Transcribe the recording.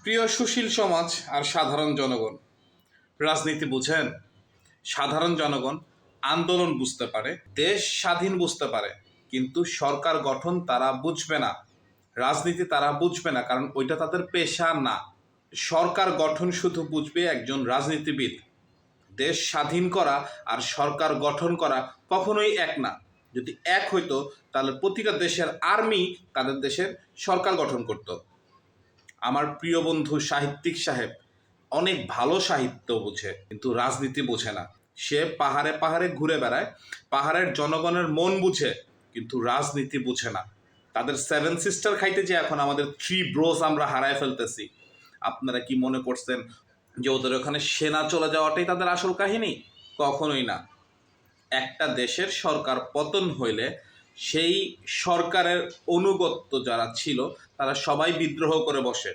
প্রিয় সুশীল সমাজ আর সাধারণ জনগণ, রাজনীতি বুঝেন? সাধারণ জনগণ আন্দোলন বুঝতে পারে, দেশ স্বাধীন বুঝতে পারে, কিন্তু সরকার গঠন তারা বুঝবে না, রাজনীতি তারা বুঝবে না, কারণ ওইটা তাদের পেশা না। সরকার গঠন শুধু বুঝবে একজন রাজনীতিবিদ। দেশ স্বাধীন করা আর সরকার গঠন করা কখনোই এক না। যদি এক হইতো তাহলে প্রতিটা দেশের আর্মি তাদের দেশের সরকার গঠন করত। আমার প্রিয় বন্ধু সাহিত্যিক সাহেব অনেক ভালো সাহিত্য বোঝে, কিন্তু রাজনীতি বোঝে না। সে পাহাড়ে পাহাড়ে ঘুরে বেড়ায়, পাহাড়ের জনগণের মন বুঝে, কিন্তু রাজনীতি বুঝে না। তাদের সেভেন সিস্টার খাইতে যে এখন আমাদের থ্রি ব্রোস আমরা হারায় ফেলতেছি। আপনারা কি মনে করছেন যে ওদের ওখানে সেনা চলে যাওয়াটাই তাদের আসল কাহিনী? কখনোই না। একটা দেশের সরকার পতন হইলে সেই সরকারের অনুগত্য যারা ছিল তারা সবাই বিদ্রোহ করে বসে।